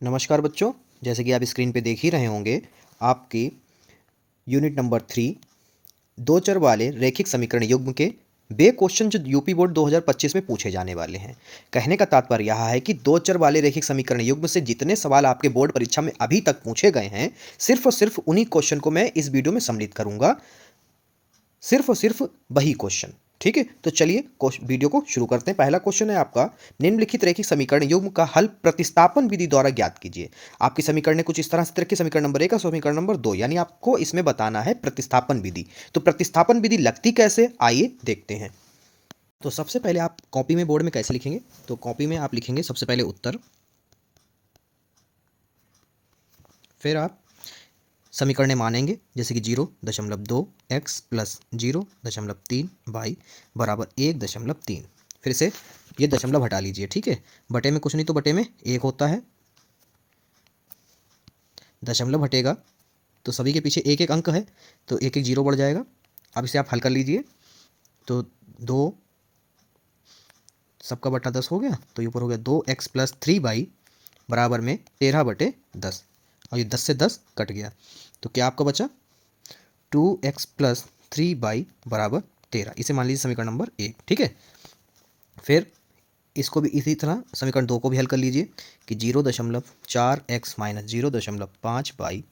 नमस्कार बच्चों, जैसे कि आप स्क्रीन पे देख ही रहे होंगे, आपकी यूनिट नंबर 3 दो चर वाले रैखिक समीकरण युग्म के वे क्वेश्चन जो यूपी बोर्ड 2025 में पूछे जाने वाले हैं। कहने का तात्पर्य यह है कि दो चर वाले रैखिक समीकरण युग्म से जितने सवाल आपके बोर्ड परीक्षा में अभी तक पूछे गए हैं, सिर्फ और सिर्फ उन्हीं क्वेश्चन को मैं इस वीडियो में सम्मिलित करूंगा। सिर्फ और सिर्फ वही क्वेश्चन। ठीक है, तो चलिए वीडियो को शुरू करते हैं। पहला क्वेश्चन है आपका, निम्नलिखित रैखिक समीकरण युग्म का हल प्रतिस्थापन विधि द्वारा ज्ञात कीजिए। आपकी समीकरण कुछ इस तरह से रखी, समीकरण नंबर 1 और समीकरण नंबर 2, यानी आपको इसमें बताना है प्रतिस्थापन विधि। तो प्रतिस्थापन विधि लगती कैसे, आइए देखते हैं। तो सबसे पहले आप कॉपी में, बोर्ड में कैसे लिखेंगे, तो कॉपी में आप लिखेंगे सबसे पहले उत्तर, फिर आप समीकरण मानेंगे, जैसे कि 0.2 प्लस 0.3 वाई बराबर 1.3। फिर से ये दशमलव हटा लीजिए। ठीक है, बटे में कुछ नहीं तो बटे में 1 होता है, दशमलव हटेगा तो सभी के पीछे एक एक अंक है, तो एक एक जीरो बढ़ जाएगा। अब इसे आप हल कर लीजिए, तो 2 सबका बटा 10 हो गया, तो ये ऊपर हो गया 2x प्लस 3y बराबर में 13/10, और ये 10 से 10 कट गया, तो क्या आपका बचा 2x प्लस 3y बराबर 13। इसे मान लीजिए समीकरण नंबर 1। ठीक है, फिर इसको भी इसी तरह समीकरण 2 को भी हल कर लीजिए कि 0.4x माइनस 0.5y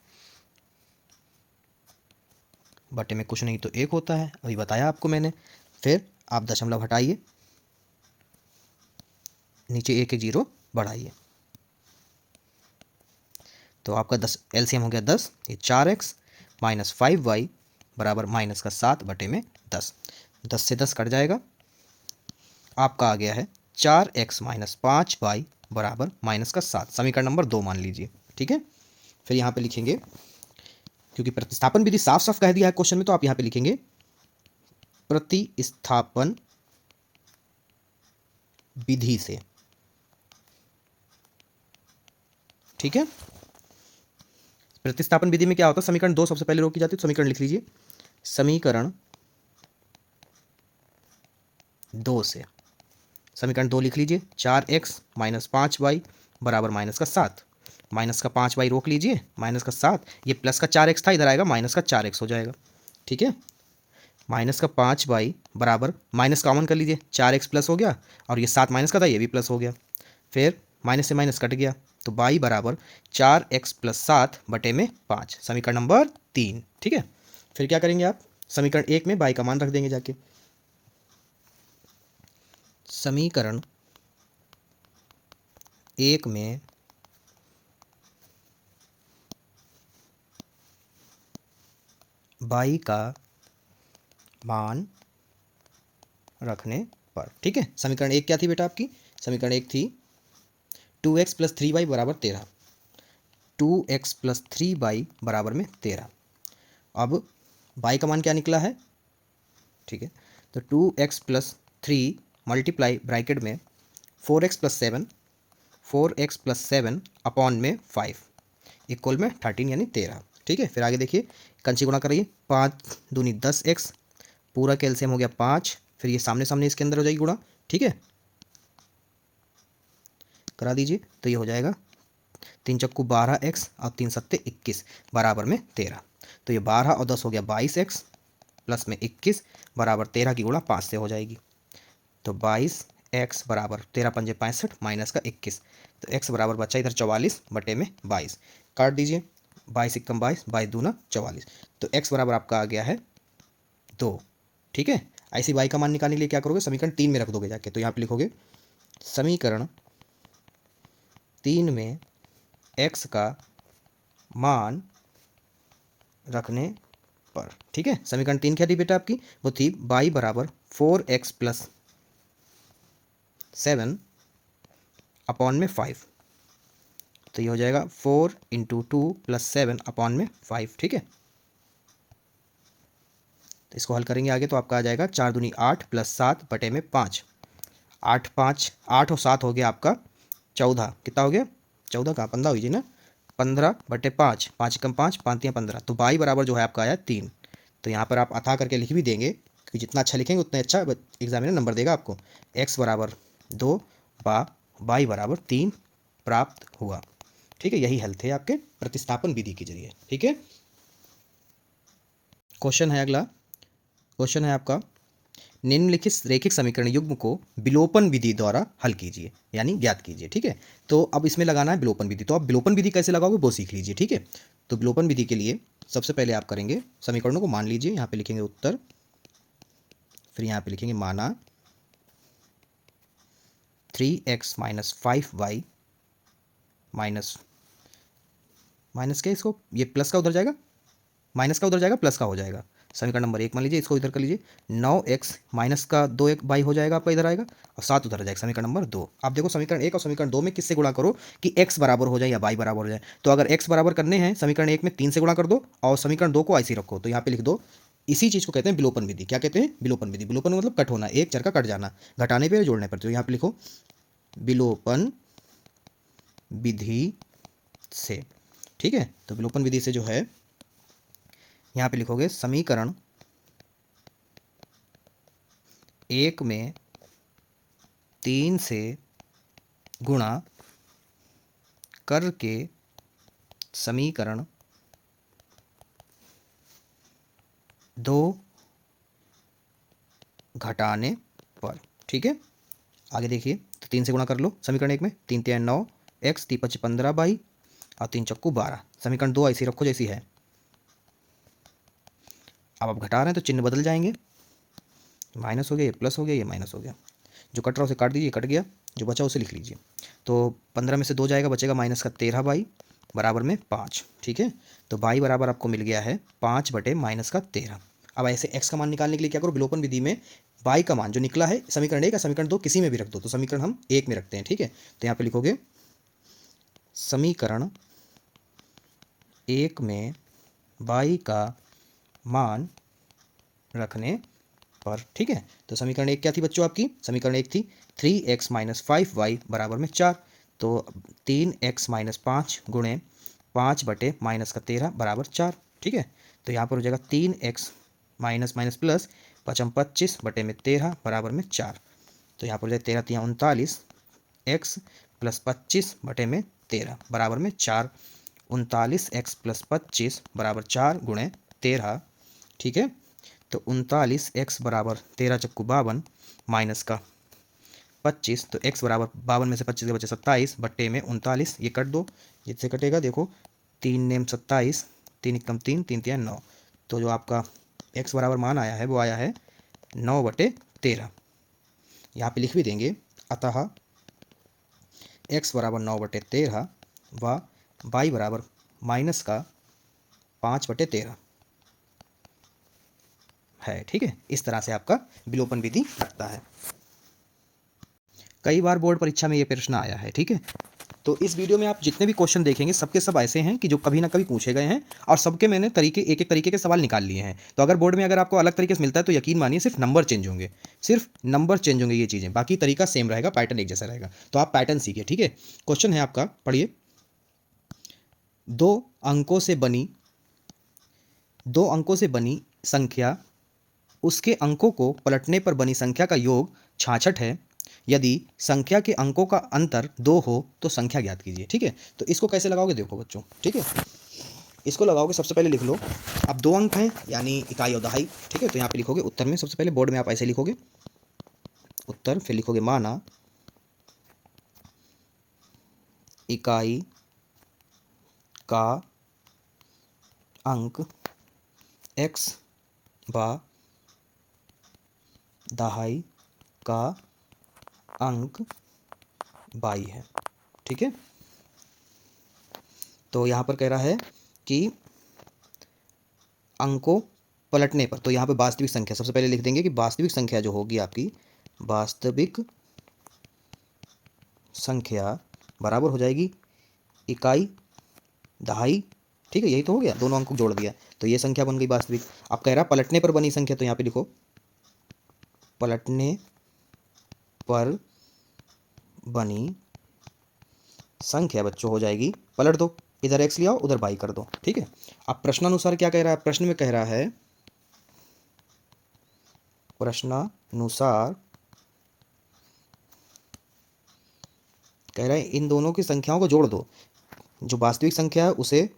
बटे में कुछ नहीं तो 1 होता है, अभी बताया आपको मैंने। फिर आप दशमलव हटाइए, नीचे एक जीरो बढ़ाइए, तो आपका 10 एलसीएम हो गया 10, ये 4x माइनस 5y बराबर माइनस का 7 बटे में 10। 10 से 10 कट जाएगा, आपका आ गया है 4x माइनस 5y बराबर माइनस का 7। समीकरण नंबर 2 मान लीजिए। ठीक है, फिर यहाँ पे लिखेंगे, क्योंकि प्रतिस्थापन विधि साफ साफ कह दिया है क्वेश्चन में, तो आप यहाँ पे लिखेंगे प्रतिस्थापन विधि से। ठीक है, प्रतिस्थापन विधि में क्या होता है, समीकरण 2 सबसे पहले रोकी जाती है, तो समीकरण लिख लीजिए, समीकरण 2 से समीकरण 2 लिख लीजिए, 4x माइनस 5y बराबर माइनस का 7, माइनस का 5y रोक लीजिए, माइनस का 7, ये प्लस का 4x था, इधर आएगा माइनस का 4x हो जाएगा। ठीक है, माइनस का 5y बराबर माइनस कॉमन कर लीजिए, 4x प्लस हो गया, और ये 7 माइनस का था, ये भी प्लस हो गया, फिर माइनस से माइनस कट गया, तो y बराबर 4x प्लस 7 बटे में 5, समीकरण नंबर 3। ठीक है, फिर क्या करेंगे आप, समीकरण 1 में y का मान रख देंगे जाके, समीकरण 1 में y का मान रखने पर। ठीक है, समीकरण 1 क्या थी बेटा आपकी, समीकरण 1 थी 2x प्लस 3y बराबर 13, 2x प्लस 3y बराबर में 13। अब y का मान क्या निकला है, ठीक है, तो 2x प्लस 3 मल्टीप्लाई ब्रैकेट में 4x plus 7, 4x plus 7 upon में 5 इक्वल में 13 यानी 13। ठीक है, फिर आगे देखिए, कंची गुणा करिए, 5 दूनी 10x, पूरा कैल्शियम हो गया 5, फिर ये सामने सामने इसके अंदर हो जाएगी गुणा। ठीक है, करा दीजिए, तो ये हो जाएगा 3 चक्कू 12x और 3 सत्ते 21 बराबर में 13, तो ये 12 और 10 हो गया 22x प्लस में 21 बराबर 13 की गुणा 5 से हो जाएगी, तो 22x बराबर 13 पंजे 65 माइनस का 21, तो x बराबर बचा इधर 44 बटे में 22, काट दीजिए, 22 एकम 22, 22 दूना 44, तो x बराबर आपका आ गया है 2। ठीक है, ऐसी y का मान निकालने के लिए क्या करोगे, समीकरण 3 में रख दोगे जाके, तो यहाँ पे लिखोगे समीकरण 3 में x का मान रखने पर। ठीक है, समीकरण 3 क्या थी बेटा आपकी, वो थी y बराबर 4x प्लस 7 अपॉन में 5, तो ये हो जाएगा 4 इंटू 2 प्लस 7 अपॉन में 5। ठीक है, तो इसको हल करेंगे आगे, तो आपका आ जाएगा 4 दूनी 8 प्लस 7 बटे में 5, 8 5 8 और 7 हो गया आपका 14, कितना हो गया 14 का 15 हुई जी ना, 15 बटे 5, 5 कम 5 5 15, तो y बराबर जो है आपका आया 3। तो यहाँ पर आप अथा करके लिख भी देंगे, क्योंकि जितना अच्छा लिखेंगे उतना अच्छा एग्जामिनर नंबर देगा आपको। x बराबर 2 y बराबर 3 प्राप्त हुआ। ठीक है, यही हल थे आपके प्रतिस्थापन विधि के जरिए। ठीक है, क्वेश्चन है अगला। क्वेश्चन है आपका, निम्नलिखित रैखिक समीकरण युग्म को विलोपन विधि द्वारा हल कीजिए, यानी ज्ञात कीजिए। ठीक है, तो अब इसमें लगाना है विलोपन विधि। तो आप विलोपन विधि कैसे लगाओगे वो सीख लीजिए। ठीक है, तो विलोपन विधि के लिए सबसे पहले आप करेंगे, समीकरणों को मान लीजिए, यहाँ पे लिखेंगे उत्तर, फिर यहाँ पे लिखेंगे माना 3x minus 5y minus minus क्या, इसको ये प्लस का उधर जाएगा, माइनस का उधर जाएगा, प्लस का हो जाएगा। समीकरण नंबर 1 मान लीजिए, इसको इधर कर लीजिए, 9x माइनस का 2 हो जाएगा आपका, इधर आएगा, और 7 उधर आ जाएगा। समीकरण नंबर 2। आप देखो समीकरण 1 और समीकरण 2 में किससे गुणा करो कि x बराबर हो जाए या y बराबर हो जाए। तो अगर x बराबर करने हैं समीकरण 1 में 3 से गुणा कर दो, और समीकरण 2 को ऐसे ही रखो। तो यहाँ पे लिख दो, इसी चीज़ को कहते हैं विलोपन विधि। क्या कहते हैं? विलोपन विधि। विलोपन मतलब कट होना, एक चर का कट जाना, घटाने पर जोड़ने पर। तो यहाँ पे लिखो विलोपन विधि से। ठीक है, तो विलोपन विधि से जो है, यहाँ पे लिखोगे समीकरण 1 में 3 से गुणा करके समीकरण 2 घटाने पर। ठीक है, आगे देखिए, तो 3 से गुणा कर लो समीकरण 1 में, 3 3 9, x 3 5 15 बाई, और 3 चक्कू 12। समीकरण 2 ऐसी रखो जैसी है। अब आप घटा रहे हैं तो चिन्ह बदल जाएंगे, माइनस हो गया, ये प्लस हो गया, ये माइनस हो गया। जो कट रहा है उसे काट दीजिए, कट गया, जो बचा उसे लिख लीजिए। तो 15 में से 2 जाएगा, बचेगा माइनस का 13 बाई बराबर में 5। ठीक है, तो बाई बराबर आपको मिल गया है 5 बटे माइनस का 13। अब ऐसे x का मान निकालने के लिए क्या करो, विलोपन विधि में बाई का मान जो निकला है समीकरण 1 या समीकरण 2 किसी में भी रख दो। तो समीकरण हम 1 में रखते हैं। ठीक है, तो यहाँ पे लिखोगे समीकरण 1 में बाई का मान रखने पर। ठीक है, तो समीकरण 1 क्या थी बच्चों आपकी? समीकरण 1 थी 3x माइनस 5y बराबर में 4। तो 3x माइनस 5 गुणे 5 बटे माइनस का 13 बराबर 4। ठीक है, तो यहाँ पर हो जाएगा 3x माइनस माइनस प्लस 25 बटे में 13 बराबर में 4। तो यहाँ पर हो जाएगा 13 3 39, x प्लस 25 बटे में 13 बराबर में 4। 39x प्लस 25 बराबर 4 गुणे 13। ठीक है, तो 39x बराबर 13 चक्कू 52 माइनस का 25, तो x बराबर 52 में से 25 के बचे 27 बट्टे में 39, ये कट दो, जिससे कटेगा देखो 3 नेम 27, 3 एकम 3, 3 3 9। तो जो आपका x बराबर मान आया है वो आया है 9 बटे 13। यहाँ पे लिख भी देंगे, अतः x बराबर 9 बटे 13 व y बराबर माइनस का 5 बटे 13 है। ठीक है, इस तरह से आपका विलोपन विधि लगता है। कई बार बोर्ड परीक्षा में ये प्रश्न आया है। ठीक है, तो इस वीडियो में आप जितने भी क्वेश्चन देखेंगे सबके सब ऐसे हैं कि जो कभी ना कभी पूछे गए हैं, और सबके मैंने तरीके एक एक तरीके के सवाल निकाल लिए हैं। तो अगर बोर्ड में अगर आपको अलग तरीके से मिलता है तो यकीन मानिए सिर्फ नंबर चेंज होंगे, सिर्फ नंबर चेंज होंगे, ये चीज़ें, बाकी तरीका सेम रहेगा, पैटर्न एक जैसा रहेगा। तो आप पैटर्न सीखिए। ठीक है, क्वेश्चन है आपका, पढ़िए। दो अंकों से बनी संख्या, उसके अंकों को पलटने पर बनी संख्या का योग 66 है। यदि संख्या के अंकों का अंतर 2 हो तो संख्या ज्ञात कीजिए। ठीक है, तो इसको कैसे लगाओगे देखो बच्चों। ठीक है, इसको लगाओगे, सबसे पहले लिख लो, अब 2 अंक हैं यानी इकाई और दहाई। ठीक है, तो यहाँ पे लिखोगे उत्तर में, सबसे पहले बोर्ड में आप ऐसे लिखोगे उत्तर, फिर लिखोगे माना इकाई का अंक x व दहाई का अंक y है। ठीक है, तो यहाँ पर कह रहा है कि अंकों पलटने पर, तो यहाँ पे वास्तविक संख्या सबसे पहले लिख देंगे कि वास्तविक संख्या जो होगी आपकी, वास्तविक संख्या बराबर हो जाएगी इकाई दहाई। ठीक है, यही तो हो गया, दोनों अंक को जोड़ दिया तो ये संख्या बन गई वास्तविक। अब कह रहा है पलटने पर बनी संख्या, तो यहाँ पे लिखो पलटने पर बनी संख्या बच्चों हो जाएगी, पलट दो, इधर x ले आओ उधर y कर दो। ठीक है, अब प्रश्नानुसार क्या कह रहा है, प्रश्न में कह रहा है, प्रश्नानुसार कह रहा है इन दोनों की संख्याओं को जोड़ दो। जो वास्तविक संख्या है उसे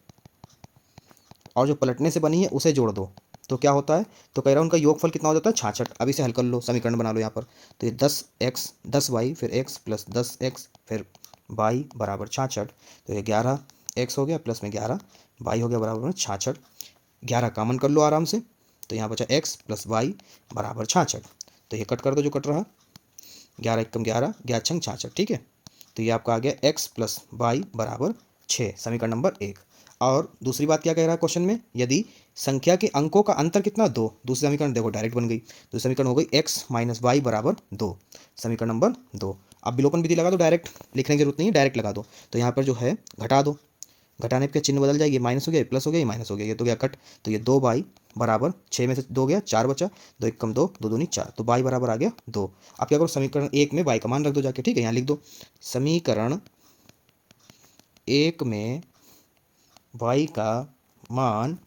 और जो पलटने से बनी है उसे जोड़ दो, तो क्या होता है, तो कह रहा है उनका योगफल कितना हो जाता है 66। अब इसे हल कर लो, समीकरण बना लो यहाँ पर। तो ये 10x 10y फिर x प्लस 10x फिर y बराबर 66। तो ये 11x हो गया प्लस में 11y हो गया बराबर में 66। 11 कॉमन कर लो आराम से, तो यहाँ बचा x प्लस वाई बराबर 66। तो ये कट कर दो जो कट रहा, 11 एकम 11, 11 छंग 66, ठीक है। तो ये आपका आ गया x प्लस वाई बराबर 6, समीकरण नंबर 1। और दूसरी बात क्या कह रहा है क्वेश्चन में, यदि संख्या के अंकों का अंतर कितना 2, दूसरी समीकरण देखो डायरेक्ट बन गई। दूसरी समीकरण हो गई x माइनस वाई बराबर 2, समीकरण नंबर 2। अब विलोपन विधि लगा दो, डायरेक्ट लिखने की जरूरत नहीं है, डायरेक्ट लगा दो। तो यहाँ पर जो है घटा दो, घटाने पे चिन्ह बदल जाएगी, माइनस हो गया, प्लस हो गया, ये माइनस हो गया, ये तो गया कट। तो ये 2y बराबर 6 में से 2 गया, 4 बचा, 2 एकम 2, 2 दूनी 4, तो y बराबर आ गया 2। अब क्या करो, समीकरण 1 में y का मान रख दो जाके, ठीक है। यहाँ लिख दो समीकरण 1 में y का मान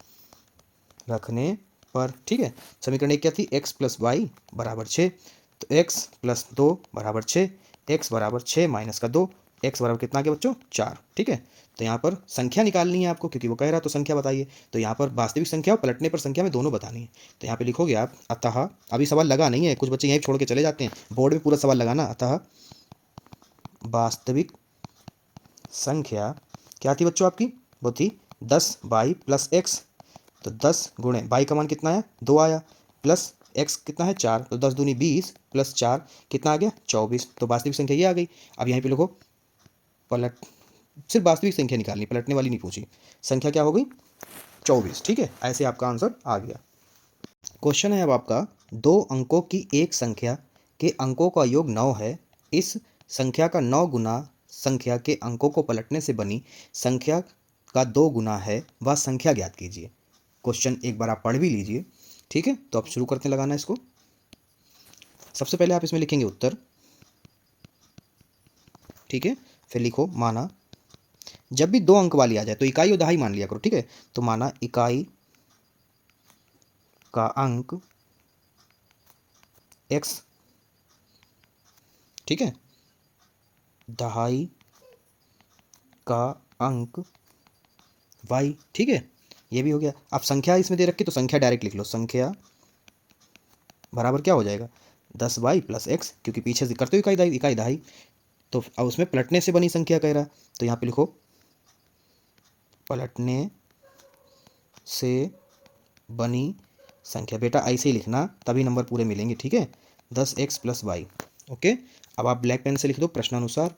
रखने पर, ठीक है। समीकरण 1 क्या थी, x प्लस वाई बराबर 6, तो x प्लस 2 बराबर 6, x बराबर 6 माइनस का 2, x बराबर कितना आ गया बच्चों 4, ठीक है। तो यहाँ पर संख्या निकालनी है आपको, क्योंकि वो कह रहा है तो संख्या बताइए। तो यहाँ पर वास्तविक संख्या और पलटने पर संख्या में दोनों बतानी है। तो यहाँ पे लिखोगे आप अतः, अभी सवाल लगा नहीं है, कुछ बच्चे यहीं छोड़ के चले जाते हैं, बोर्ड में पूरा सवाल लगाना। अतः वास्तविक संख्या क्या थी बच्चों आपकी, वो थी 10y प्लस एक्स। तो 10 गुणे y का मान कितना है 2 आया, प्लस x कितना है 4, तो 10 दूनी 20 प्लस 4 कितना आ गया 24। तो वास्तविक संख्या ये आ गई। अब यहीं पे लिखो पलट, सिर्फ वास्तविक संख्या निकालनी, पलटने वाली नहीं पूछी। संख्या क्या हो गई 24, ठीक है। ऐसे आपका आंसर आ गया। क्वेश्चन है अब आपका, 2 अंकों की एक संख्या के अंकों का योग 9 है, इस संख्या का 9 गुना संख्या के अंकों को पलटने से बनी संख्या का 2 गुना है, वह संख्या ज्ञात कीजिए। क्वेश्चन एक बार आप पढ़ भी लीजिए, ठीक है। तो अब शुरू करते हैं लगाना इसको। सबसे पहले आप इसमें लिखेंगे उत्तर, ठीक है। फिर लिखो माना, जब भी 2 अंक वाली आ जाए तो इकाई और दहाई मान लिया करो, ठीक है। तो माना इकाई का अंक x, ठीक है, दहाई का अंक y, ठीक है। ये भी हो गया। अब संख्या इसमें दे रखी तो संख्या डायरेक्ट लिख लो, संख्या बराबर क्या हो जाएगा 10y प्लस एक्स, क्योंकि पीछे से करते हो इकाई दहाई। तो अब उसमें पलटने से बनी संख्या कह रहा है, तो यहाँ पे लिखो पलटने से बनी संख्या। बेटा ऐसे ही लिखना, तभी नंबर पूरे मिलेंगे, ठीक है। 10x plus Y, okay. अब आप ब्लैक पेन से लिख दो प्रश्नानुसार,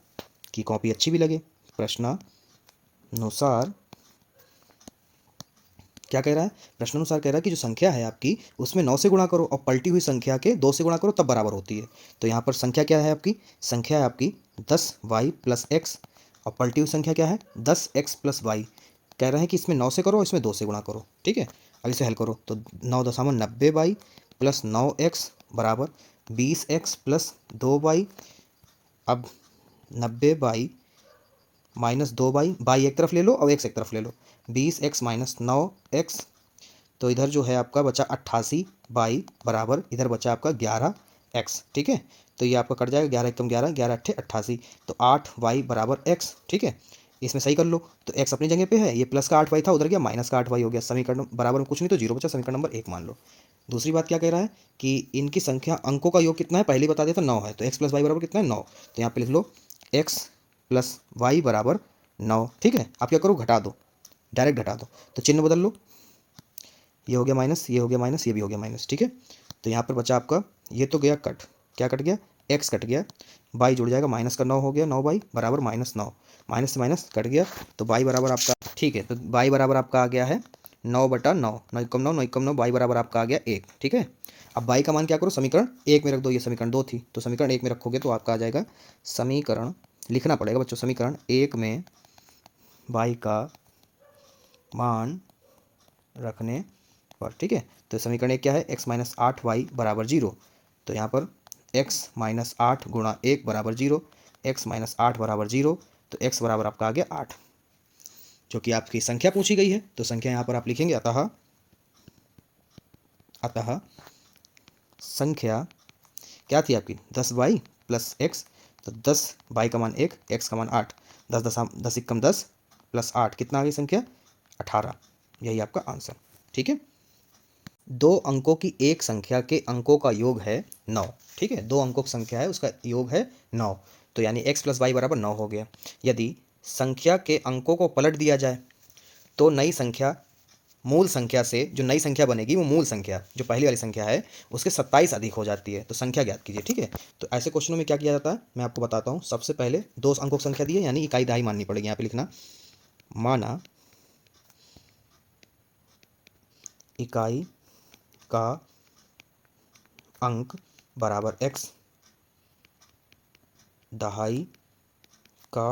की कॉपी अच्छी भी लगे। प्रश्नानुसार क्या कह रहा है, प्रश्नानुसार कह रहा है कि जो संख्या है आपकी उसमें 9 से गुणा करो और पलटी हुई संख्या के 2 से गुणा करो, तब बराबर होती है। तो यहाँ पर संख्या क्या है आपकी, संख्या है आपकी 10y प्लस एक्स, और पलटी हुई संख्या क्या है 10x प्लस वाई। कह रहे हैं कि इसमें 9 से करो, इसमें 2 से गुणा करो, ठीक है। अब इसे हल करो, तो 9 × 90y प्लस 9x बराबर 20x प्लस 2y। अब 90y माइनस 2y, बाई एक तरफ ले लो और x एक तरफ ले लो, 20x माइनस 9x। तो इधर जो है आपका बचा 88y बराबर, इधर बचा आपका 11x, ठीक है। तो ये आपका कट जाएगा, 11 एकम 11, 11 अट्ठे 88, तो 8y बराबर x, ठीक है। इसमें सही कर लो, तो x अपनी जगह पे है, ये प्लस का 8y था, उधर गया माइनस का 8y हो गया। समीकरण बराबर में कुछ नहीं तो 0 बचा, समीकरण नंबर 1 मान लो। दूसरी बात क्या कह रहा है कि इनकी संख्या अंकों का योग कितना है, पहले ही बता दिया था 9 है, तो x प्लस वाई बराबर कितना है 9। तो यहाँ पे लिख लो x प्लस वाई बराबर 9, ठीक है। आप क्या करो, घटा दो, डायरेक्ट घटा दो, तो चिन्ह बदल लो, ये हो गया माइनस, ये हो गया माइनस, ये भी हो गया माइनस, ठीक है। तो यहाँ पर बचा आपका, ये तो गया कट, क्या कट गया x कट गया, बाई जुड़ जाएगा, माइनस का 9 हो गया, 9y बराबर -9, माइनस से माइनस कट गया, तो y बराबर आपका, ठीक है। तो y बराबर आपका आ गया है 9/9, 9 × 9, 9 × 9, y बराबर आपका आ गया 1, ठीक है। अब y का मान क्या करो, समीकरण 1 में रख दो, ये समीकरण 2 थी, तो समीकरण 1 में रखोगे तो आपका आ जाएगा, समीकरण लिखना पड़ेगा बच्चों, समीकरण 1 में y का मान रखने पर, ठीक है। तो समीकरण 1 क्या है, x माइनस 8y बराबर 0। तो यहाँ पर x माइनस 8 गुणा 1 बराबर 0, x माइनस 8 बराबर 0, तो x बराबर आपका आ गया 8, जो कि आपकी संख्या पूछी गई है। तो संख्या यहाँ पर आप लिखेंगे अतः, अतः संख्या क्या थी आपकी 10y प्लस एक्स, तो 10y का मान 1, x का मान 8, 10 एकम 10, प्लस 8 कितना आ गई संख्या 18। यही आपका आंसर। ठीक है, दो अंकों की एक संख्या के अंकों का योग है 9। ठीक है, दो अंकों की संख्या है उसका योग है 9, तो यानी x प्लस वाई बराबर 9 हो गया। यदि संख्या के अंकों को पलट दिया जाए तो नई संख्या मूल संख्या से जो नई संख्या बनेगी वो मूल संख्या जो पहली वाली संख्या है उसके 27 अधिक हो जाती है, तो संख्या ज्ञात कीजिए। ठीक है, तो ऐसे क्वेश्चनों में क्या किया जाता है मैं आपको बताता हूँ। सबसे पहले दो अंकों की संख्या दी है यानी इकाई दहाई माननी पड़ेगी। यहाँ पे लिखना माना इकाई का अंक बराबर x, दहाई का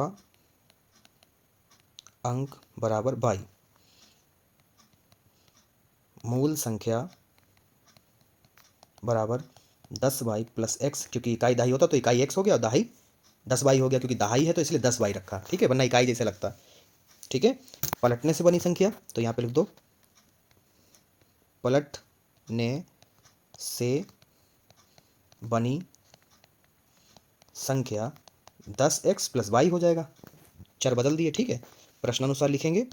अंक बराबर y, मूल संख्या बराबर 10y प्लस x, क्योंकि इकाई दहाई होता तो इकाई x हो गया और दहाई 10y हो गया, क्योंकि दहाई है तो इसलिए 10y रखा। ठीक है, वरना इकाई जैसे लगता। ठीक है, पलटने से बनी संख्या तो यहाँ पे लिख दो पलटने से बनी संख्या 10x प्लस y हो जाएगा। चर बदल दिए। ठीक है, प्रश्नानुसार लिखेंगे।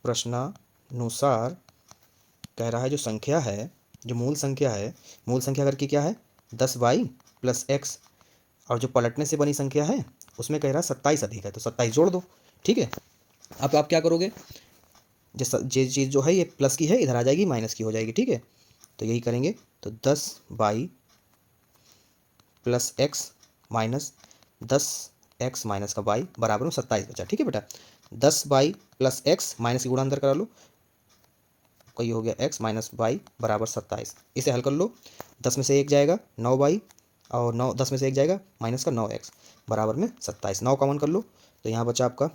प्रश्नानुसार कह रहा है जो संख्या है, जो मूल संख्या है, मूल संख्या करके क्या है 10y प्लस x, और जो पलटने से बनी संख्या है उसमें कह रहा है 27 अधिक है, तो 27 जोड़ दो। ठीक है, अब आप क्या करोगे, ये चीज़ जो है ये प्लस की है इधर आ जाएगी माइनस की हो जाएगी। ठीक है, तो यही करेंगे। तो 10y plus x minus 10x minus का y बराबर में 27 बचा। ठीक है बेटा, 10y प्लस एक्स माइनस की गुणा अंदर करा लो, कोई हो गया x माइनस वाई बराबर 27। इसे हल कर लो, 10 में से 1 जाएगा 9y, और 9 10 में से 1 जाएगा माइनस का 9x बराबर में 27। 9 कॉमन कर लो तो यहाँ बचा आपका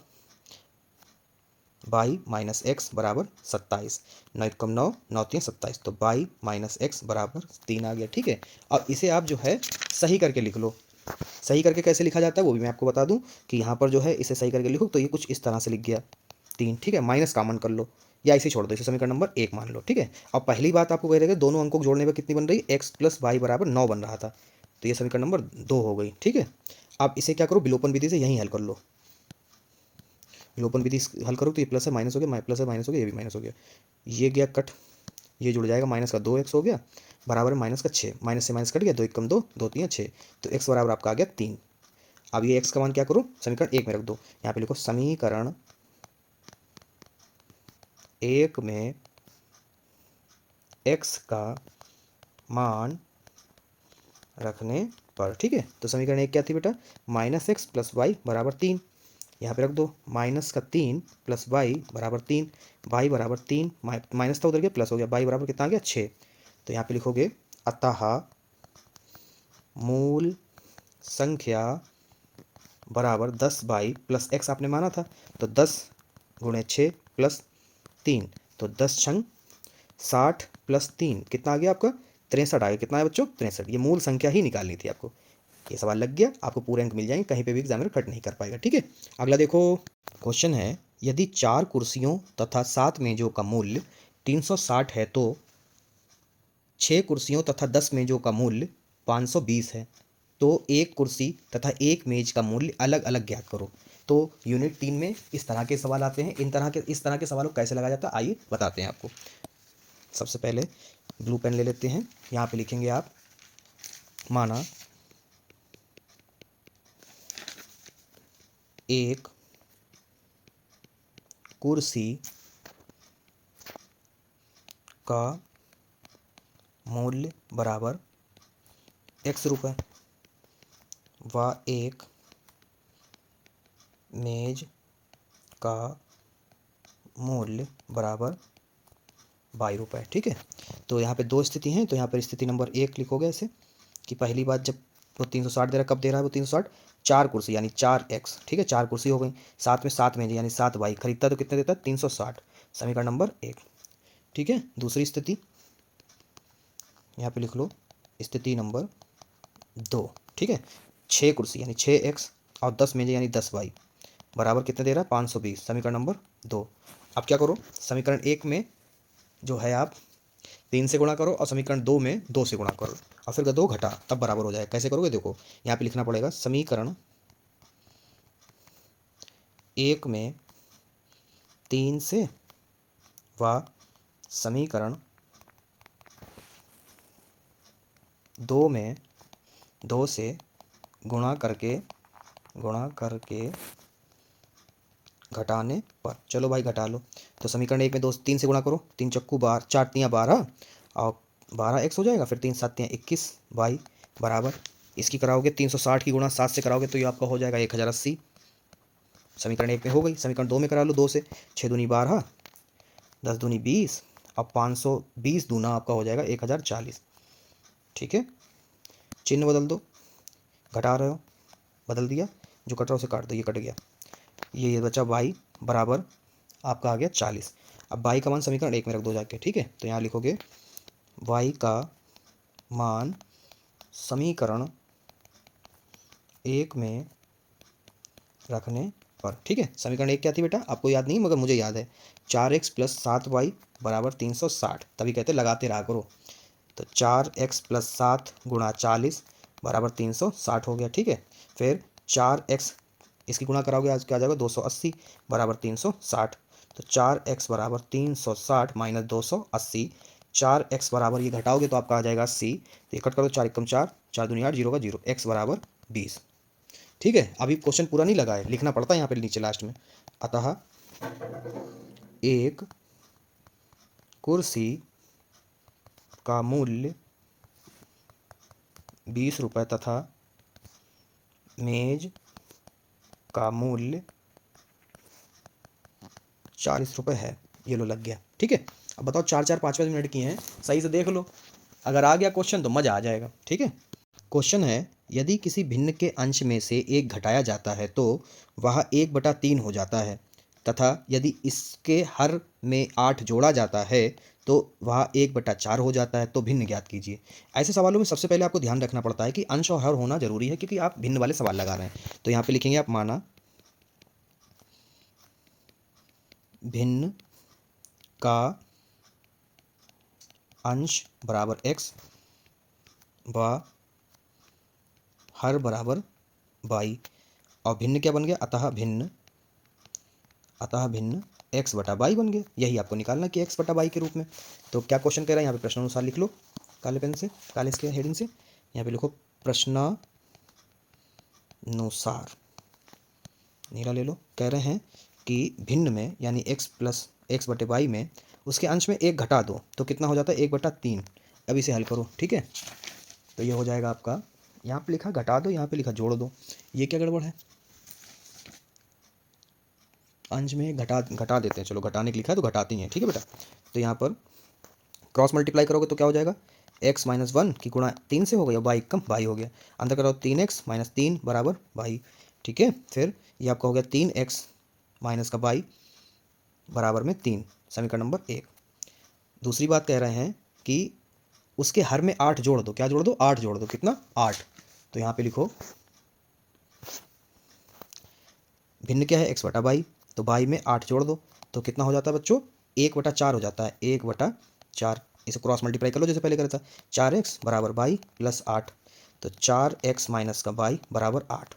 y माइनस एक्स बराबर 27। 9 कम 9, 9 3 27, तो y माइनस एक्स बराबर 3 आ गया। ठीक है, अब इसे आप जो है सही करके लिख लो। सही करके कैसे लिखा जाता है वो भी मैं आपको बता दूं कि यहाँ पर जो है इसे सही करके लिखो तो ये कुछ इस तरह से लिख गया 3। ठीक है, माइनस कॉमन कर लो या इसे छोड़ दो, इसे समीकरण नंबर 1 मान लो। ठीक है, अब पहली बात आपको कह रहे हैं दोनों अंकों को जोड़ने पर कितनी बन रही, x प्लस वाई बराबर 9 बन रहा था, तो ये समीकरण नंबर 2 हो गई। ठीक है, अब इसे क्या करो विलोपन विधि से यहीं हल कर लो। विलोपन विधि हल करो तो ये प्लस है माइनस हो गया, प्लस है माइनस हो गया, ये भी माइनस हो गया, ये गया कट, ये जुड़ जाएगा माइनस का 2x हो गया बराबर माइनस का 6, माइनस से माइनस कट गया, 2 1 कम 2, 2 3 6, तो x बराबर आपका आ गया 3। अब ये x का मान क्या करो समीकरण 1 में रख दो, यहाँ पे लिखो समीकरण 1 में x का मान रखने पर। ठीक है, तो समीकरण 1 क्या थी बेटा, माइनस एक्स प्लस वाई बराबर 3, यहाँ पे रख दो माइनस का 3 प्लस वाई बराबर 3, वाई बराबर 3, माइनस था उधर गया प्लस हो गया, वाई बराबर कितना आ गया 6। तो यहाँ पे लिखोगे अतः मूल संख्या बराबर 10y प्लस एक्स आपने माना था, तो 10 गुणे 6 प्लस 3, तो 10 छंग 60 प्लस 3 कितना आ गया आपका 63 आ गया। कितना है बच्चों 63। ये मूल संख्या ही निकालनी थी आपको। ये सवाल लग गया, आपको पूरे अंक मिल जाएंगे, कहीं पे भी एग्जामिनर कट नहीं कर पाएगा। ठीक है, अगला देखो क्वेश्चन है, यदि 4 कुर्सियों तथा 7 मेजों का मूल्य 360 है तो 6 कुर्सियों तथा 10 मेजों का मूल्य 520 है, तो एक कुर्सी तथा एक मेज का मूल्य अलग अलग ज्ञात करो। तो यूनिट 3 में इस तरह के सवाल आते हैं। इस तरह के सवालों को कैसे लगाया जाता है आइए बताते हैं आपको। सबसे पहले ब्लू पेन ले लेते हैं, यहाँ पे लिखेंगे आप माना एक कुर्सी का मूल्य बराबर x रुपये व एक मेज का मूल्य बराबर 22 रुपये। ठीक है, तो यहाँ पे दो स्थिति हैं, तो यहाँ पर स्थिति नंबर 1 लिखोगे ऐसे कि पहली बात जब वो 360 दे रहा, कब दे रहा है वो 360, 4 कुर्सी यानी 4x। ठीक है, 4 कुर्सी हो गई, साथ में 7 मेज यानी 7y, खरीदता तो कितने देता है 360, समीकरण नंबर 1। ठीक है, दूसरी स्थिति यहाँ पे लिख लो स्थिति नंबर 2। ठीक है, 6 कुर्सी यानी 6x और 10 मेज यानी 10y बराबर कितने दे रहा है 520, समीकरण नंबर 2। अब क्या करो समीकरण 1 में जो है आप 3 से गुणा करो और समीकरण 2 में 2 से गुणा करो और फिर 2 घटा तब बराबर हो जाए। कैसे करोगे देखो, यहाँ पे लिखना पड़ेगा समीकरण 1 में 3 से व समीकरण 2 में 2 से गुणा करके घटाने पर। चलो भाई घटा लो। तो समीकरण 1 में 2 3 से गुणा करो, 3 चक्कू 12, 4 तियाँ 12 और 12x हो जाएगा, फिर 3 7 तियाँ 21 y बराबर इसकी कराओगे 360 की गुणा 7 से कराओगे तो ये आपका हो जाएगा 1080। समीकरण 1 में हो गई। समीकरण 2 में करा लो 2 से, 6 दूनी 12, 10 दूनी 20 और 520 दूना आपका हो जाएगा 1040। ठीक है, चिन्ह बदल दो, घटा रहे हो बदल दिया, जो कट रहा है उसे काट दो, ये कट गया, ये बचा y बराबर आपका आ गया 40। अब y का मान समीकरण 1 में रख दो जाके। ठीक है, तो यहाँ लिखोगे y का मान समीकरण 1 में रखने पर। ठीक है, समीकरण 1 क्या थी बेटा, आपको याद नहीं मगर मुझे याद है, 4x + 7y बराबर 360। तभी कहते लगाते रहा करो। तो 4x + 7 गुणा 40 बराबर 360 हो गया। ठीक है, फिर 4x इसकी गुणा कराओगे आज क्या आ जाएगा 280 बराबर 360। तो 4x बराबर 360 माइनस 280, 4x बराबर ये घटाओगे तो आपका आ जाएगा 80। तो ये कट करो, 4 एकम 4, 4 दूनी 8, 0 का 0, x बराबर 20। ठीक है, अभी क्वेश्चन पूरा नहीं लगा है, लिखना पड़ता है यहाँ पे नीचे लास्ट में। अतः एक कुर्सी का मूल्य 20 रुपये तथा मेज का मूल्य 40 रुपये है। ये लो लग गया। ठीक है, अब बताओ 4 4 5 5 मिनट की हैं, सही से देख लो, अगर आ गया क्वेश्चन तो मज़ा आ जाएगा। ठीक है, क्वेश्चन है यदि किसी भिन्न के अंश में से 1 घटाया जाता है तो वह 1/3 हो जाता है, तथा यदि इसके हर में 8 जोड़ा जाता है तो वह 1/4 हो जाता है, तो भिन्न ज्ञात कीजिए। ऐसे सवालों में सबसे पहले आपको ध्यान रखना पड़ता है कि अंश और हर होना जरूरी है, क्योंकि आप भिन्न वाले सवाल लगा रहे हैं। तो यहाँ पे लिखेंगे आप, माना भिन्न का अंश बराबर x व हर बराबर y, और भिन्न क्या बन गया, अतः भिन्न x बटा y बन गया। यही आपको निकालना कि x बटा y के रूप में। तो क्या क्वेश्चन कह रहा है यहाँ पे, प्रश्नानुसार लिख लो, काले पेन से, काले इसके हेडिंग से यहाँ पे लिखो प्रश्नानुसार, नीला ले लो। कह रहे हैं कि भिन्न में यानी x + x बटे y में उसके अंश में 1 घटा दो तो कितना हो जाता है 1/3। अब इसे हल करो। ठीक है, तो ये हो जाएगा आपका, यहाँ पे लिखा घटा दो, यहाँ पे लिखा जोड़ दो, ये क्या गड़बड़ है, अंश में घटा देते हैं, चलो घटाने के लिखा है तो घटाते ही हैं। ठीक है बेटा, तो यहाँ पर क्रॉस मल्टीप्लाई करोगे तो क्या हो जाएगा, x - 1 की गुणा 3 से हो गया, y कम y हो गया, अंदर करो 3x - 3 बराबर y। ठीक है, फिर ये आपका हो गया 3x माइनस का y बराबर में 3, समीकरण नंबर 1। दूसरी बात कह रहे हैं कि उसके हर में 8 जोड़ दो, क्या जोड़ दो, 8 जोड़ दो, कितना 8। तो यहाँ पे लिखो भिन्न क्या है, x बटा y, तो y में 8 जोड़ दो तो कितना हो जाता है बच्चों, 1/4 हो जाता है, 1/4। इसे क्रॉस मल्टीप्लाई कर लो जैसे पहले करा था, 4x बराबर y + 8, तो 4x माइनस का y बराबर 8,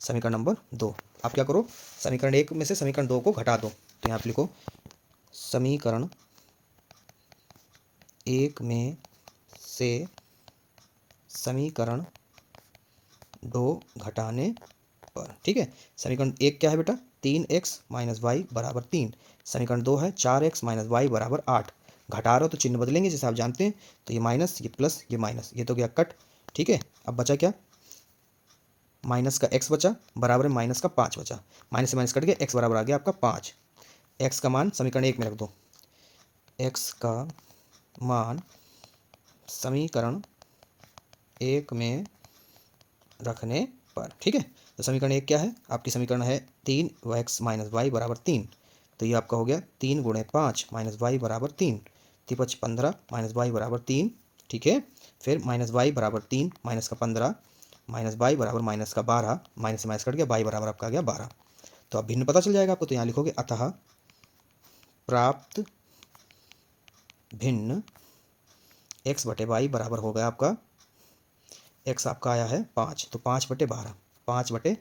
समीकरण नंबर 2। आप क्या करो, समीकरण 1 में से समीकरण 2 को घटा दो, तो यहाँ पे लिखो समीकरण 1 में से समीकरण 2 घटाने पर। ठीक है, समीकरण 1 क्या है बेटा, 3x - y बराबर 3, समीकरण 2 है 4x - y बराबर 8। घटा रहे हो तो चिन्ह बदलेंगे जैसे आप जानते हैं, तो ये माइनस, ये प्लस, ये माइनस, ये तो गया कट। ठीक है, अब बचा क्या, माइनस का x बचा बराबर है माइनस का 5 बचा, माइनस से माइनस कट गया, x बराबर आ गया आपका 5। x का मान समीकरण 1 में रख दो, x का मान समीकरण 1 में रखने पर। ठीक है, तो समीकरण 1 क्या है, आपकी समीकरण है 3x - y बराबर 3, तो ये आपका हो गया 3 × 5 - y बराबर 3, 3×5 = 15 - y बराबर 3। ठीक है, फिर -y बराबर 3 माइनस का 15 -y बराबर माइनस का 12, माइनस से माइनस कट गया, y बराबर आपका आ गया 12। तो अब भिन्न पता चल जाएगा आपको, तो यहाँ लिखोगे अतः प्राप्त भिन्न x बटे y बराबर हो गया आपका, x आपका आया है 5, तो 5/12, 5/12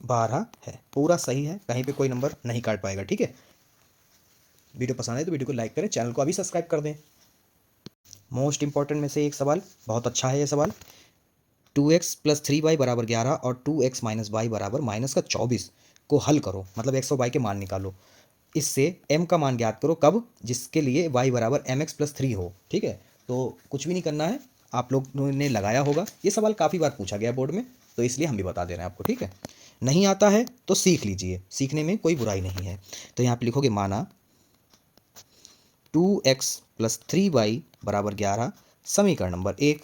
12 है, पूरा सही है, कहीं पे कोई नंबर नहीं काट पाएगा। ठीक है, वीडियो पसंद आए तो वीडियो को लाइक करें, चैनल को अभी सब्सक्राइब कर दें। मोस्ट इंपॉर्टेंट में से एक सवाल, बहुत अच्छा है ये सवाल। 2x प्लस 3y बराबर 11 और 2x माइनस वाई बराबर माइनस का 24 को हल करो, मतलब x और y के मान निकालो। इससे m का मान ज्ञात करो, कब? जिसके लिए y बराबर mx प्लस 3 हो। ठीक है, तो कुछ भी नहीं करना है, आप लोगों ने लगाया होगा, ये सवाल काफ़ी बार पूछा गया बोर्ड में, तो इसलिए हम भी बता दे रहे हैं आपको। ठीक है, नहीं आता है तो सीख लीजिए, सीखने में कोई बुराई नहीं है। तो यहाँ पे लिखोगे माना 2x प्लस 3y बराबर 11, समीकरण नंबर 1।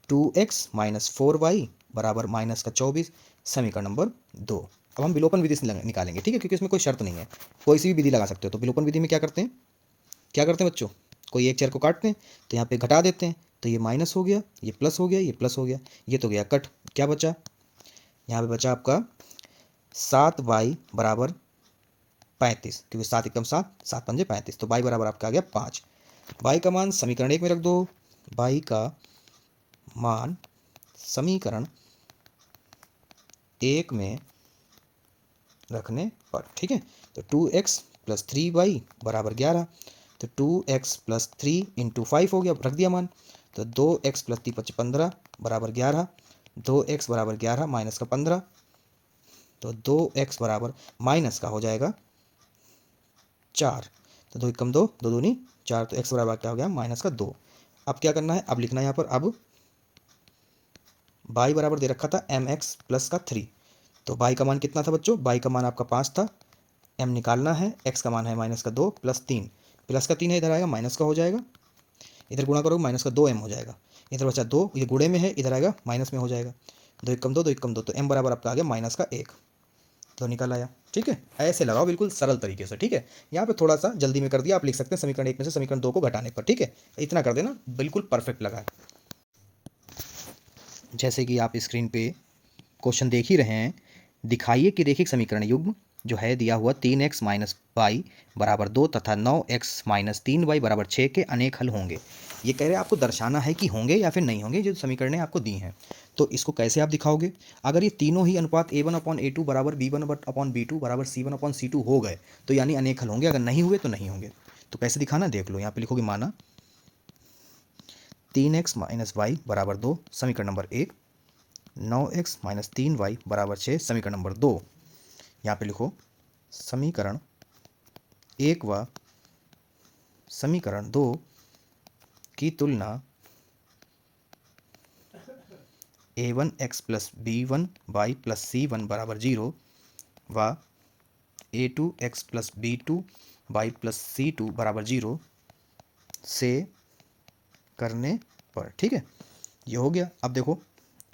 2x माइनस 4y बराबर माइनस का 24, समीकरण नंबर 2। अब हम विलोपन विधि से निकालेंगे। ठीक है, क्योंकि इसमें कोई शर्त नहीं है, कोई सी भी विधि लगा सकते हो। तो विलोपन विधि में क्या करते हैं, क्या करते हैं बच्चों? कोई एक चेयर को काटते हैं तो यहाँ पे घटा देते हैं, तो ये माइनस हो गया, ये प्लस हो गया, ये प्लस हो गया, ये तो गया कट। क्या बचा? यहाँ पे बचा आपका 7y बराबर 35, क्योंकि 7 एकम 7, 7 पंजे 35, तो y बराबर आपका आ गया 5। y का मान समीकरण 1 में रख दो, y का मान समीकरण 1 में रखने पर, ठीक है, तो 2x प्लस 3y बराबर 11, तो 2x प्लस 3 इंटू 5 हो गया, रख दिया मान, तो 2x प्लस 3 15 बराबर 11, 2x बराबर 11 माइनस का 15, तो 2x बराबर माइनस का हो जाएगा 4, तो 2 एकम 2, 2 दूनी 4, तो x बराबर क्या हो गया? माइनस का 2। अब क्या करना है? अब लिखना है यहाँ पर, अब y बराबर दे रखा था mx प्लस का 3, तो y का मान कितना था बच्चों? y का मान आपका 5 था, m निकालना है, x का मान है माइनस का 2 प्लस 3, प्लस का 3 है, इधर आएगा माइनस का हो जाएगा, इधर गुणा करोगे माइनस का 2m हो जाएगा, इधर बचा 2, ये गुणे में है, इधर आएगा माइनस में हो जाएगा, 2 एकम 2, 2 एकम 2, तो m बराबर आपका आ गया माइनस का 1, तो निकल आया। ठीक है, ऐसे लगाओ बिल्कुल सरल तरीके से। ठीक है, यहाँ पे थोड़ा सा जल्दी में कर दिया, आप लिख सकते हैं समीकरण 1 में से समीकरण 2 को घटाने पर। ठीक है, इतना कर देना, बिल्कुल परफेक्ट लगा है। जैसे कि आप स्क्रीन पे क्वेश्चन देख ही रहे हैं, दिखाइए कि रैखिक समीकरण युग्म जो है दिया हुआ 3x माइनस वाई बराबर 2 तथा 9x माइनस 3y बराबर 6 के अनेक हल होंगे। ये कह रहे हैं आपको दर्शाना है कि होंगे या फिर नहीं होंगे, जो समीकरणें आपको दी हैं। तो इसको कैसे आप दिखाओगे? अगर ये तीनों ही अनुपात a1/a2 बराबर b1/b2 बराबर c1/c2 हो गए तो यानी अनेक हल होंगे, अगर नहीं हुए तो नहीं होंगे। तो कैसे दिखाना देख लो, यहाँ पे लिखोगे माना 3x माइनस वाई बराबर 2, समीकरण नंबर 1, 9x माइनस 3y बराबर 6, समीकरण नंबर 2। यहाँ पे लिखो समीकरण 1 व समीकरण 2 की तुलना a1x plus b1y plus c1 बराबर 0 व a2x plus b2y plus c2 बराबर 0 से करने पर। ठीक है, ये हो गया। अब देखो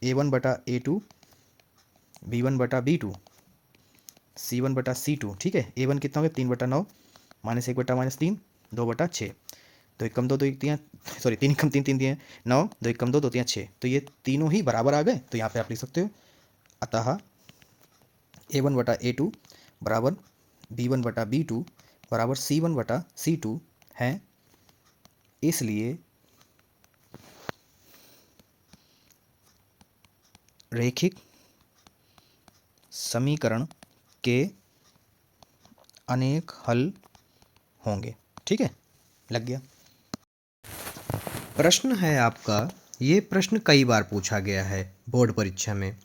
a1/a2, b1/b2, c1/c2। ठीक है, a1 कितना हो गया? 3/9, माइनस 1/-3, 2/6, 2 एकम 2, 2 एक तियाँ, सॉरी 3 एकम 3, 3 तियाँ 9, 2 एकम 2, 2 तियाँ 6, तो ये तीनों ही बराबर आ गए, तो यहाँ पे आप लिख सकते हो अतः a1/a2 बराबर b1/b2 बराबर c1/c2 है, इसलिए रैखिक समीकरण के अनेक हल होंगे। ठीक है, लग गया। प्रश्न है आपका, ये प्रश्न कई बार पूछा गया है बोर्ड परीक्षा में।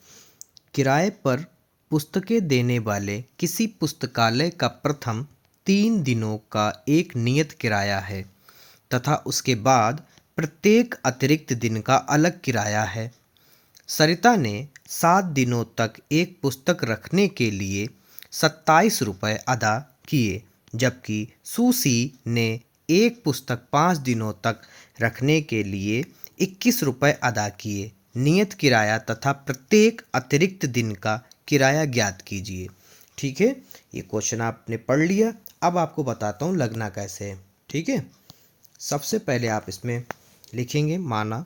किराए पर पुस्तकें देने वाले किसी पुस्तकालय का प्रथम 3 दिनों का एक नियत किराया है तथा उसके बाद प्रत्येक अतिरिक्त दिन का अलग किराया है। सरिता ने 7 दिनों तक एक पुस्तक रखने के लिए 27 रुपये अदा किए, जबकि सुसी ने एक पुस्तक 5 दिनों तक रखने के लिए 21 रुपये अदा किए। नियत किराया तथा प्रत्येक अतिरिक्त दिन का किराया ज्ञात कीजिए। ठीक है, ये क्वेश्चन आपने पढ़ लिया। अब आपको बताता हूँ लगना कैसे है। ठीक है, सबसे पहले आप इसमें लिखेंगे माना,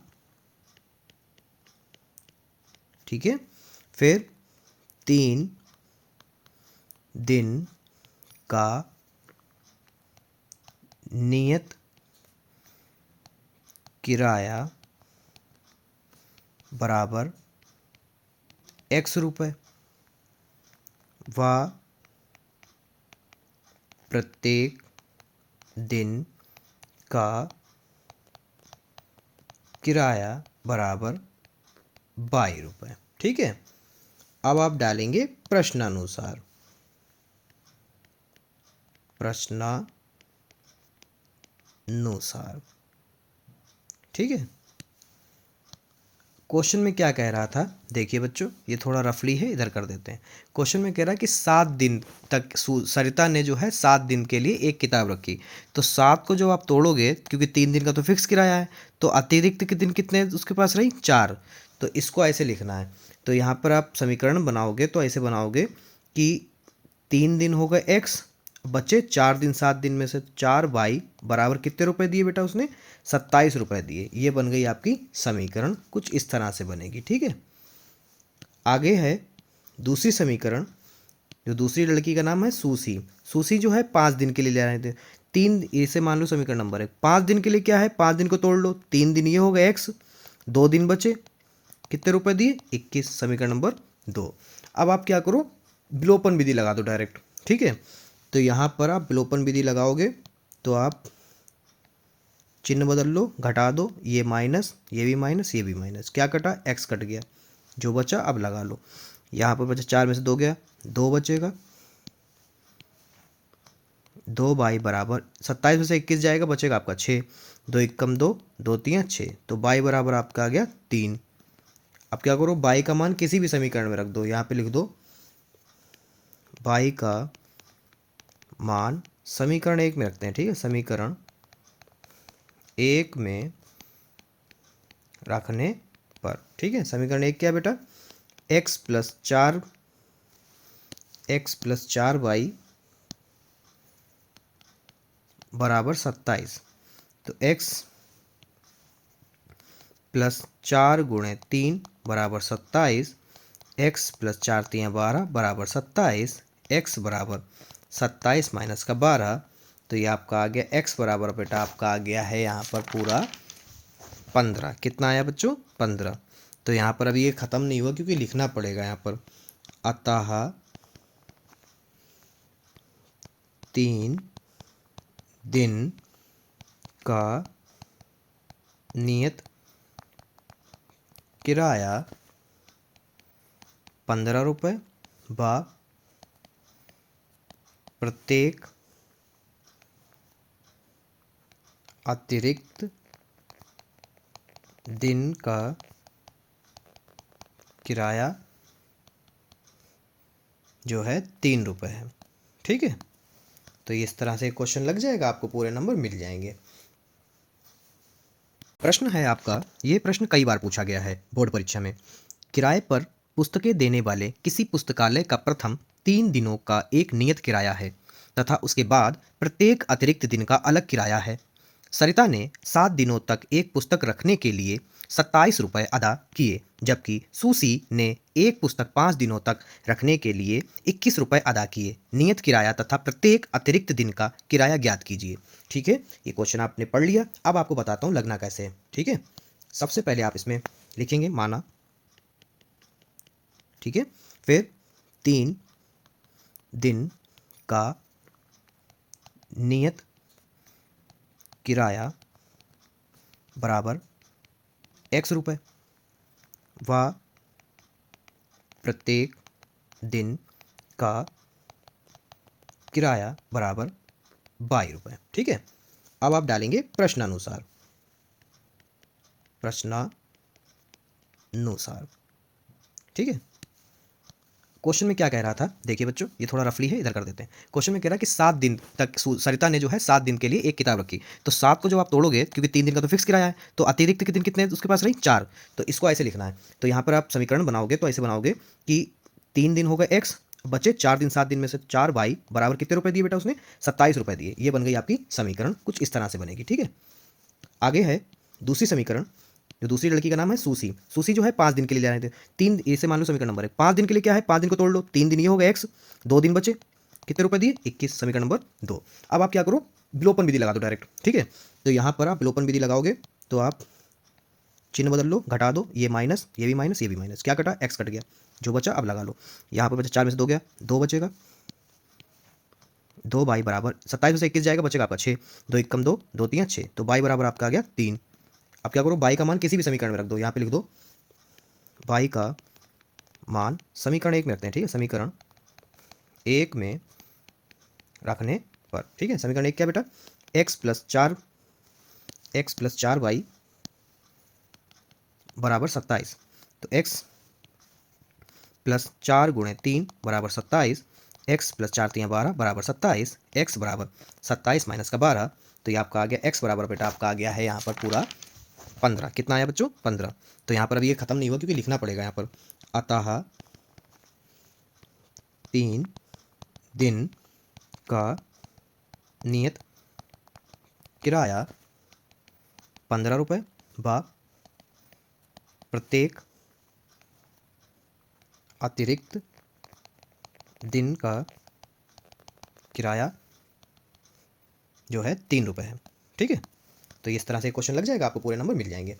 ठीक है, फिर 3 दिन का नियत किराया बराबर x रुपये। व प्रत्येक दिन का किराया बराबर 22 रुपये। ठीक है, अब आप डालेंगे प्रश्नानुसार। ठीक है, क्वेश्चन में क्या कह रहा था, देखिए बच्चों, ये थोड़ा रफली है, इधर कर देते हैं। क्वेश्चन में कह रहा है कि 7 दिन तक सरिता ने जो है 7 दिन के लिए एक किताब रखी। तो 7 को जो आप तोड़ोगे, क्योंकि 3 दिन का तो फिक्स किराया है, तो अतिरिक्त के दिन कितने उसके पास रही, 4। तो इसको ऐसे लिखना है। तो यहाँ पर आप समीकरण बनाओगे तो ऐसे बनाओगे कि 3 दिन हो गए एक्स, बचे 4 दिन, 7 दिन में से 4 बाई बराबर कितने रुपए दिए बेटा उसने, 27 रुपये दिए। ये बन गई आपकी समीकरण, कुछ इस तरह से बनेगी। ठीक है, आगे है दूसरी समीकरण। जो दूसरी लड़की का नाम है सूसी। सूसी जो है 5 दिन के लिए ले रहे थे। 3, इसे मान लो समीकरण नंबर 1। 5 दिन के लिए क्या है, 5 दिन को तोड़ लो, 3 दिन ये हो गए एक्स, 2 दिन बचे, कितने रुपए दिए, 21, समीकरण नंबर 2। अब आप क्या करो, विलोपन विधि लगा दो डायरेक्ट। ठीक है, तो यहाँ पर आप विलोपन विधि लगाओगे तो आप चिन्ह बदल लो, घटा दो, ये माइनस, ये भी माइनस, ये भी माइनस, क्या कटा, एक्स कट गया, जो बचा अब लगा लो। यहाँ पर बचा 4 में से 2 गया, 2 बचेगा, 2 बाई बराबर 27 में से 21 जाएगा, बचेगा आपका 6, 2 1 कम 2, 2 3 6, तो बाई बराबर आपका आ गया 3। अब क्या करो, बाई का मान किसी भी समीकरण में रख दो, यहाँ पे लिख दो बाई का मान समीकरण 1 में रखते हैं। ठीक है, समीकरण 1 में रखने पर, ठीक है, समीकरण 1 क्या बेटा, x प्लस 4 बाई बराबर 27। तो x प्लस 4 गुणे 3 बराबर 27, x प्लस 4 3 12 बराबर 27, x बराबर 27 माइनस का 12, तो ये आपका आ गया x बराबर बेटा आपका आ गया है यहाँ पर पूरा 15। कितना आया बच्चों, 15। तो यहाँ पर अभी ये ख़त्म नहीं हुआ क्योंकि लिखना पड़ेगा यहाँ पर, अतः 3 दिन का नियत किराया 15 रुपये व प्रत्येक अतिरिक्त दिन का किराया जो है 3 रुपये है। ठीक है, तो इस तरह से क्वेश्चन लग जाएगा, आपको पूरे नंबर मिल जाएंगे। प्रश्न है आपका, ये प्रश्न कई बार पूछा गया है बोर्ड परीक्षा में। किराए पर पुस्तकें देने वाले किसी पुस्तकालय का प्रथम 3 दिनों का एक नियत किराया है तथा उसके बाद प्रत्येक अतिरिक्त दिन का अलग किराया है। सरिता ने 7 दिनों तक एक पुस्तक रखने के लिए 27 रुपये अदा किए, जबकि सूसी ने एक पुस्तक 5 दिनों तक रखने के लिए 21 रुपये अदा किए। नियत किराया तथा प्रत्येक अतिरिक्त दिन का किराया ज्ञात कीजिए। ठीक है, ये क्वेश्चन आपने पढ़ लिया। अब आपको बताता हूँ लगना कैसे है। ठीक है, सबसे पहले आप इसमें लिखेंगे माना, ठीक है, फिर 3 दिन का नियत किराया बराबर x रुपये व प्रत्येक दिन का किराया बराबर 22 रुपये। ठीक है, अब आप डालेंगे प्रश्नानुसार। ठीक है, क्वेश्चन में क्या कह रहा था, देखिए बच्चों, ये थोड़ा रफली है, इधर कर देते हैं। क्वेश्चन में कह रहा है कि 7 दिन तक सरिता ने जो है 7 दिन के लिए एक किताब रखी। तो 7 को जब आप तोड़ोगे, क्योंकि 3 दिन का तो फिक्स किराया है, तो अतिरिक्त के दिन कितने उसके पास रही, 4। तो इसको ऐसे लिखना है। तो यहाँ पर आप समीकरण बनाओगे तो ऐसे बनाओगे कि 3 दिन हो गए एक्स, बचे 4 दिन, 7 दिन में से 4 बाई बराबर कितने रुपये दिए बेटा उसने, 27 रुपये दिए। ये बन गई आपकी समीकरण, कुछ इस तरह से बनेगी। ठीक है, आगे है दूसरी समीकरण। जो दूसरी लड़की का नाम है सूसी। सूसी जो है 5 दिन के लिए ले रहे थे। 3, इसे मान लो समीकरण नंबर 1। 5 दिन के लिए क्या है, 5 दिन को तोड़ लो, 3 दिन ये हो गए एक्स, 2 दिन बचे, कितने रुपए दिए, 21, समीकरण नंबर 2। अब आप क्या करो, विलोपन विधि लगा दो डायरेक्ट। ठीक है, तो यहाँ पर आप विलोपन विधि लगाओगे तो आप चिन्ह बदल लो, घटा दो, ये माइनस, ये भी माइनस, ये भी माइनस, क्या कटा, एक्स कट गया, जो बचा अब लगा लो। यहाँ पर बचा 4 में से 2 गया, 2 बचेगा, 2 बाई बराबर 27 में से 21 जाएगा, बचेगा आपका 6, 2 एकम 2, 2 3 6, तो बाई बराबर आपका आ गया 3। अब क्या करो, बाई का मान किसी भी समीकरण में रख दो, यहाँ पे लिख दो बाई का मान समीकरण 1 में रखते हैं, ठीक है, समीकरण 1 में रखने पर, ठीक है, समीकरण 1 क्या बेटा, x प्लस 4 वाई बराबर 27, तो x प्लस 4 गुणे 3 बराबर 27, x प्लस 4 3 12 बराबर 27, x बराबर 27 माइनस का 12, तो ये आपका आ गया x बराबर बेटा आपका आ गया है यहाँ पर पूरा 15। कितना आया बच्चों, 15। तो यहाँ पर अभी ये खत्म नहीं हुआ क्योंकि लिखना पड़ेगा यहाँ पर, अतः 3 दिन का नियत किराया 15 रुपये व प्रत्येक अतिरिक्त दिन का किराया जो है 3 रुपये है, ठीक है। तो इस तरह से क्वेश्चन लग जाएगा, आपको पूरे नंबर मिल जाएंगे।